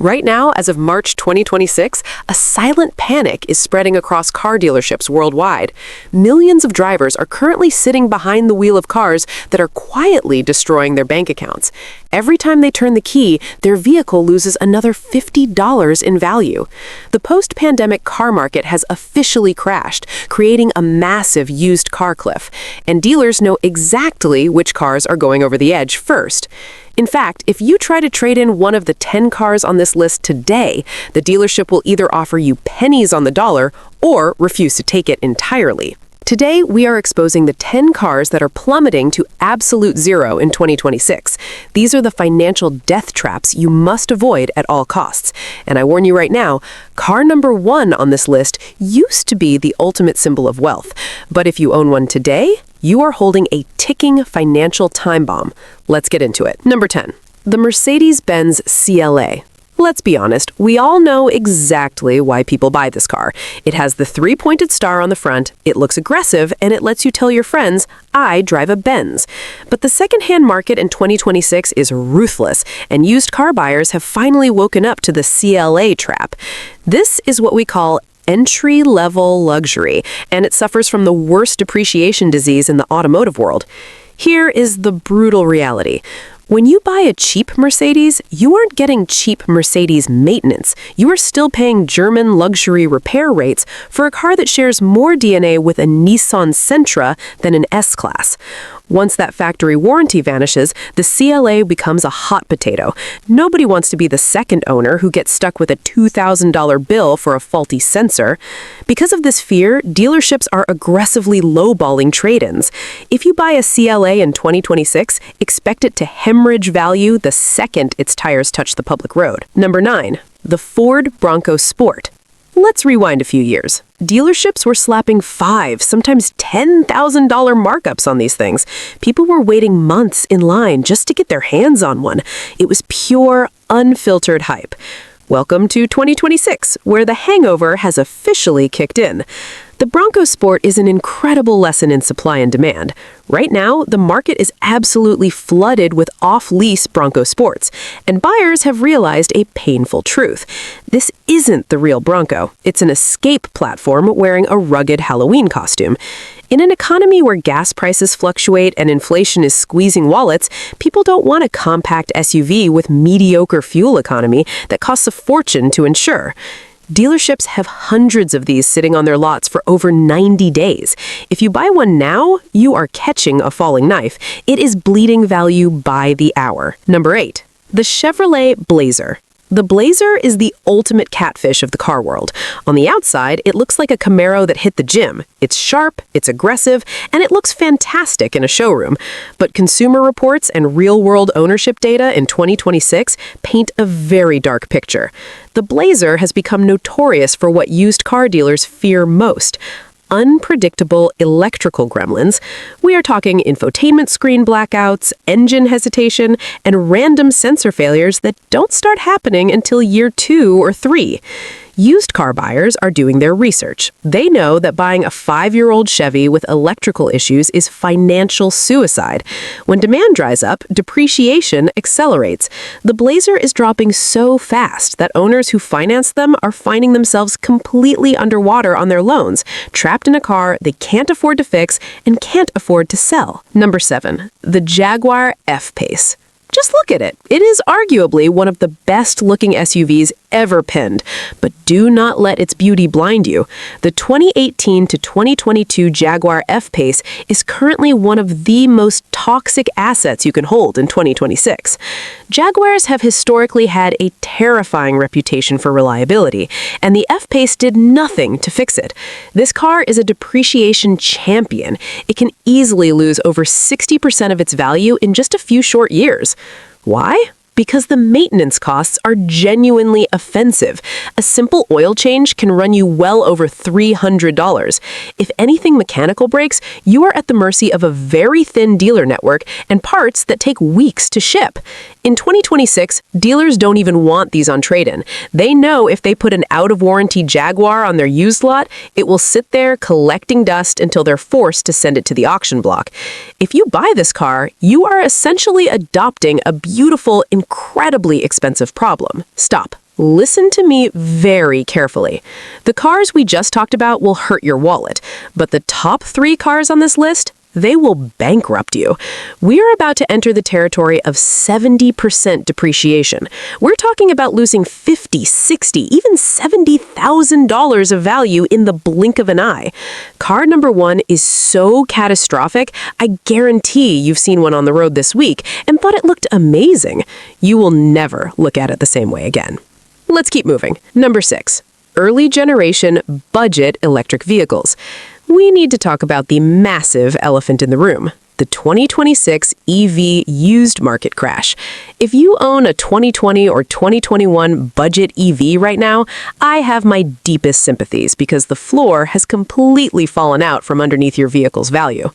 Right now, as of March 2026, a silent panic is spreading across car dealerships worldwide. Millions of drivers are currently sitting behind the wheel of cars that are quietly destroying their bank accounts. Every time they turn the key, their vehicle loses another $50 in value. The post-pandemic car market has officially crashed, creating a massive used car cliff, and dealers know exactly which cars are going over the edge first. In fact, if you try to trade in one of the 10 cars on this list today, the dealership will either offer you pennies on the dollar or refuse to take it entirely. Today, we are exposing the 10 cars that are plummeting to absolute zero in 2026. These are the financial death traps you must avoid at all costs. And I warn you right now, car number 1 on this list used to be the ultimate symbol of wealth. But if you own one today, you are holding a ticking financial time bomb. Let's get into it. Number 10, the Mercedes-Benz CLA. Let's be honest, we all know exactly why people buy this car. It has the 3-pointed star on the front, it looks aggressive, and it lets you tell your friends, I drive a Benz. But the secondhand market in 2026 is ruthless, and used car buyers have finally woken up to the CLA trap. This is what we call entry-level luxury, and it suffers from the worst depreciation disease in the automotive world. Here is the brutal reality. When you buy a cheap Mercedes, you aren't getting cheap Mercedes maintenance. You are still paying German luxury repair rates for a car that shares more DNA with a Nissan Sentra than an S-Class. Once that factory warranty vanishes, the CLA becomes a hot potato. Nobody wants to be the second owner who gets stuck with a $2,000 bill for a faulty sensor. Because of this fear, dealerships are aggressively lowballing trade-ins. If you buy a CLA in 2026, expect it to hemorrhage value the second its tires touch the public road. Number 9, the Ford Bronco Sport. Let's rewind a few years. Dealerships were slapping $5,000, sometimes $10,000 markups on these things. People were waiting months in line just to get their hands on one. It was pure, unfiltered hype. Welcome to 2026, where the hangover has officially kicked in. The Bronco Sport is an incredible lesson in supply and demand. Right now, the market is absolutely flooded with off-lease Bronco Sports, and buyers have realized a painful truth. This isn't the real Bronco. It's an escape platform wearing a rugged Halloween costume. In an economy where gas prices fluctuate and inflation is squeezing wallets, people don't want a compact SUV with mediocre fuel economy that costs a fortune to insure. Dealerships have hundreds of these sitting on their lots for over 90 days. If you buy one now, you are catching a falling knife. It is bleeding value by the hour. Number 8, the Chevrolet Blazer. The Blazer is the ultimate catfish of the car world. On the outside, it looks like a Camaro that hit the gym. It's sharp, it's aggressive, and it looks fantastic in a showroom. But consumer reports and real-world ownership data in 2026 paint a very dark picture. The Blazer has become notorious for what used car dealers fear most: unpredictable electrical gremlins. We are talking infotainment screen blackouts, engine hesitation, and random sensor failures that don't start happening until year 2 or 3. Used car buyers are doing their research. They know that buying a 5-year-old Chevy with electrical issues is financial suicide. When demand dries up, depreciation accelerates. The Blazer is dropping so fast that owners who finance them are finding themselves completely underwater on their loans, trapped in a car they can't afford to fix and can't afford to sell. Number 7, the Jaguar F-Pace. Just look at it. It is arguably one of the best-looking SUVs ever penned, but do not let its beauty blind you. The 2018 to 2022 Jaguar F-Pace is currently one of the most toxic assets you can hold in 2026. Jaguars have historically had a terrifying reputation for reliability, and the F-Pace did nothing to fix it. This car is a depreciation champion. It can easily lose over 60% of its value in just a few short years. Why? Because the maintenance costs are genuinely offensive. A simple oil change can run you well over $300. If anything mechanical breaks, you are at the mercy of a very thin dealer network and parts that take weeks to ship. In 2026, dealers don't even want these on trade-in. They know if they put an out-of-warranty Jaguar on their used lot, it will sit there collecting dust until they're forced to send it to the auction block. If you buy this car, you are essentially adopting a beautiful, incredibly expensive problem. Stop. Listen to me very carefully. The cars we just talked about will hurt your wallet, but the top 3 cars on this list, they will bankrupt you. We are about to enter the territory of 70% depreciation. We're talking about losing $50, $60, even $70,000 of value in the blink of an eye. Car number 1 is so catastrophic, I guarantee you've seen one on the road this week and thought it looked amazing. You will never look at it the same way again. Let's keep moving. Number 6, early generation budget electric vehicles. We need to talk about the massive elephant in the room, the 2026 EV used market crash. If you own a 2020 or 2021 budget EV right now, I have my deepest sympathies because the floor has completely fallen out from underneath your vehicle's value.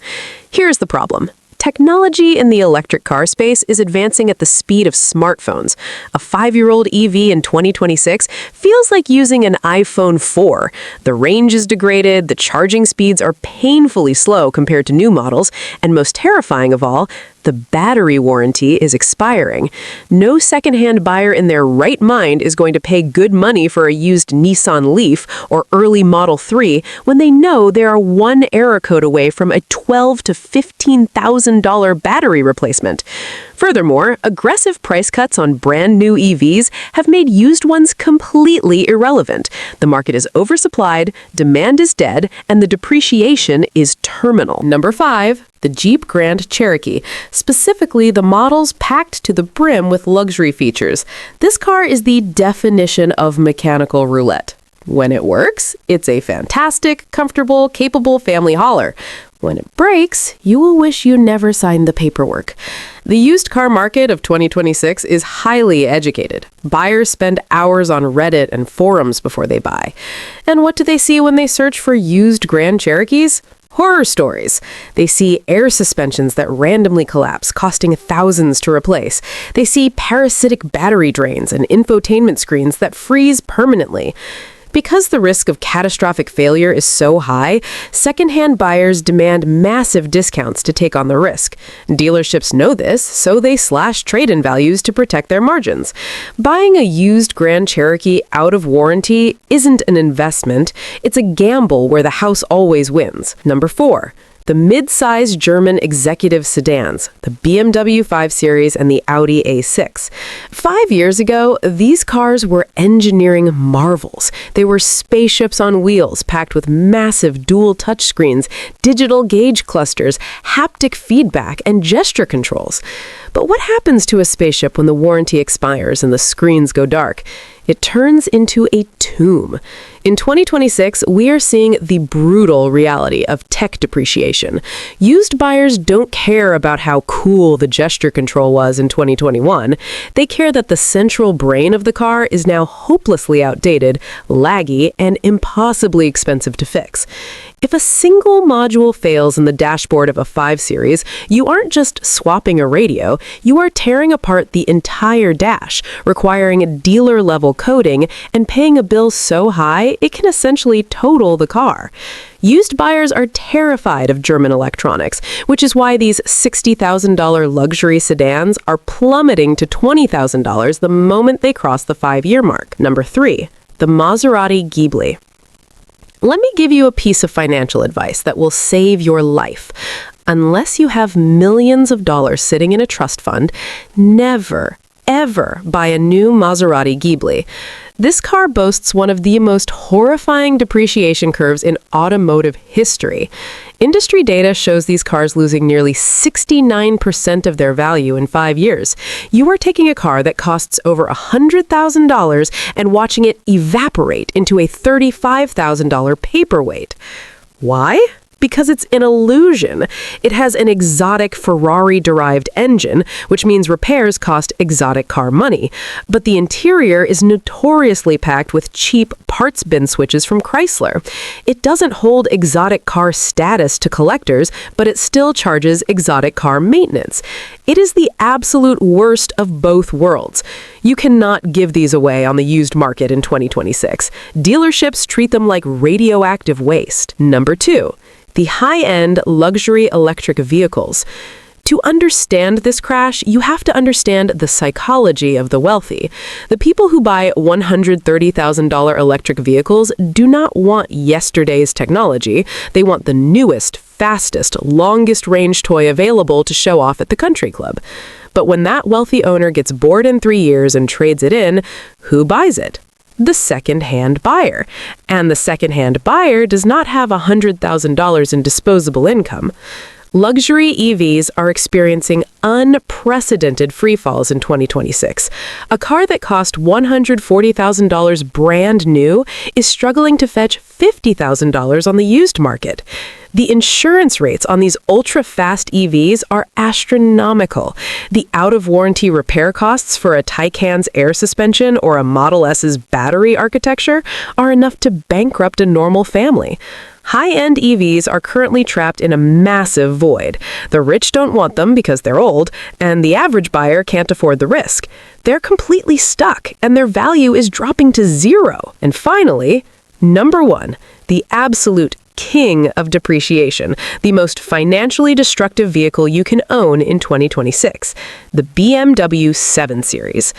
Here's the problem. Technology in the electric car space is advancing at the speed of smartphones. A 5-year-old EV in 2026 feels like using an iPhone 4. The range is degraded, the charging speeds are painfully slow compared to new models, and most terrifying of all, the battery warranty is expiring. No secondhand buyer in their right mind is going to pay good money for a used Nissan Leaf or early Model 3 when they know they are one error code away from a $12,000 to $15,000 battery replacement. Furthermore, aggressive price cuts on brand new EVs have made used ones completely irrelevant. The market is oversupplied, demand is dead, and the depreciation is terminal. Number 5, the Jeep Grand Cherokee, specifically the models packed to the brim with luxury features. This car is the definition of mechanical roulette. When it works, it's a fantastic, comfortable, capable family hauler. When it breaks, you will wish you never signed the paperwork. The used car market of 2026 is highly educated. Buyers spend hours on Reddit and forums before they buy. And what do they see when they search for used Grand Cherokees? Horror stories. They see air suspensions that randomly collapse, costing thousands to replace. They see parasitic battery drains and infotainment screens that freeze permanently. Because the risk of catastrophic failure is so high, secondhand buyers demand massive discounts to take on the risk. Dealerships know this, so they slash trade-in values to protect their margins. Buying a used Grand Cherokee out of warranty isn't an investment, it's a gamble where the house always wins. Number 4. The mid-size German executive sedans, the BMW 5 Series and the Audi A6. 5 years ago, these cars were engineering marvels. They were spaceships on wheels packed with massive dual touchscreens, digital gauge clusters, haptic feedback, and gesture controls. But what happens to a spaceship when the warranty expires and the screens go dark? It turns into a tomb. In 2026, we are seeing the brutal reality of tech depreciation. Used buyers don't care about how cool the gesture control was in 2021. They care that the central brain of the car is now hopelessly outdated, laggy, and impossibly expensive to fix. If a single module fails in the dashboard of a 5 Series, you aren't just swapping a radio, you are tearing apart the entire dash, requiring dealer-level coding and paying a bill so high it can essentially total the car. Used buyers are terrified of German electronics, which is why these $60,000 luxury sedans are plummeting to $20,000 the moment they cross the 5-year mark. Number 3, the Maserati Ghibli. Let me give you a piece of financial advice that will save your life. Unless you have millions of dollars sitting in a trust fund, never, ever buy a new Maserati Ghibli. This car boasts one of the most horrifying depreciation curves in automotive history. Industry data shows these cars losing nearly 69% of their value in 5 years. You are taking a car that costs over $100,000 and watching it evaporate into a $35,000 paperweight. Why? Because it's an illusion. It has an exotic Ferrari-derived engine, which means repairs cost exotic car money. But the interior is notoriously packed with cheap parts bin switches from Chrysler. It doesn't hold exotic car status to collectors, but it still charges exotic car maintenance. It is the absolute worst of both worlds. You cannot give these away on the used market in 2026. Dealerships treat them like radioactive waste. Number 2. The high-end luxury electric vehicles. To understand this crash, you have to understand the psychology of the wealthy. The people who buy $130,000 electric vehicles do not want yesterday's technology. They want the newest, fastest, longest-range toy available to show off at the country club. But when that wealthy owner gets bored in 3 years and trades it in, who buys it? The second-hand buyer. And the second-hand buyer does not have $100,000 in disposable income. Luxury EVs are experiencing unprecedented free falls in 2026. A car that cost $140,000 brand new is struggling to fetch $50,000 on the used market. The insurance rates on these ultra-fast EVs are astronomical. The out-of-warranty repair costs for a Taycan's air suspension or a Model S's battery architecture are enough to bankrupt a normal family. High-end EVs are currently trapped in a massive void. The rich don't want them because they're old, and the average buyer can't afford the risk. They're completely stuck, and their value is dropping to zero. And finally, number 1, the absolute king of depreciation, the most financially destructive vehicle you can own in 2026, the BMW 7 Series.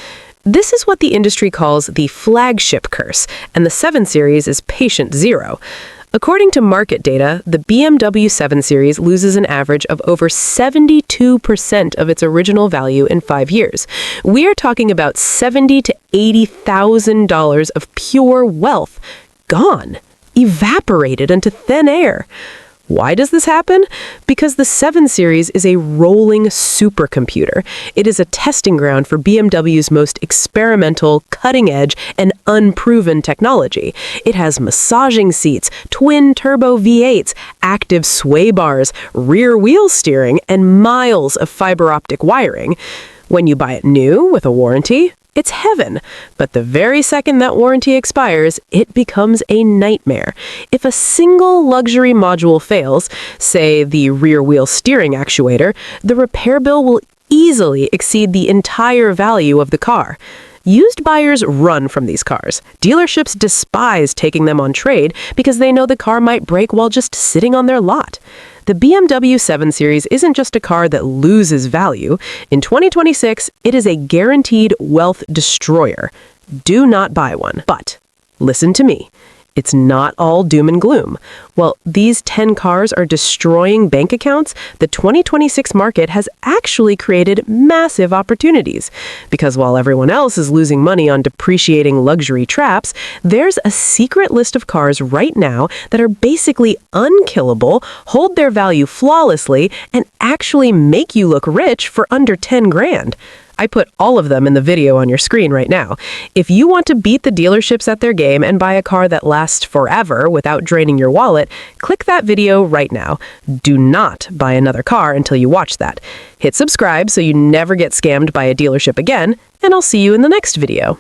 This is what the industry calls the flagship curse, and the 7 Series is patient zero. According to market data, the BMW 7 Series loses an average of over 72% of its original value in 5 years. We are talking about $70,000 to $80,000 of pure wealth gone, evaporated into thin air. Why does this happen? Because the 7 Series is a rolling supercomputer. It is a testing ground for BMW's most experimental, cutting-edge, and unproven technology. It has massaging seats, twin-turbo V8s, active sway bars, rear-wheel steering, and miles of fiber-optic wiring. When you buy it new with a warranty, it's heaven, but the very second that warranty expires, it becomes a nightmare. If a single luxury module fails, say the rear-wheel steering actuator, the repair bill will easily exceed the entire value of the car. Used buyers run from these cars. Dealerships despise taking them on trade because they know the car might break while just sitting on their lot. The BMW 7 Series isn't just a car that loses value. In 2026, it is a guaranteed wealth destroyer. Do not buy one. But listen to me. It's not all doom and gloom. While these 10 cars are destroying bank accounts, the 2026 market has actually created massive opportunities. Because while everyone else is losing money on depreciating luxury traps, there's a secret list of cars right now that are basically unkillable, hold their value flawlessly, and actually make you look rich for under 10 grand. I put all of them in the video on your screen right now. If you want to beat the dealerships at their game and buy a car that lasts forever without draining your wallet, click that video right now. Do not buy another car until you watch that. Hit subscribe so you never get scammed by a dealership again, and I'll see you in the next video.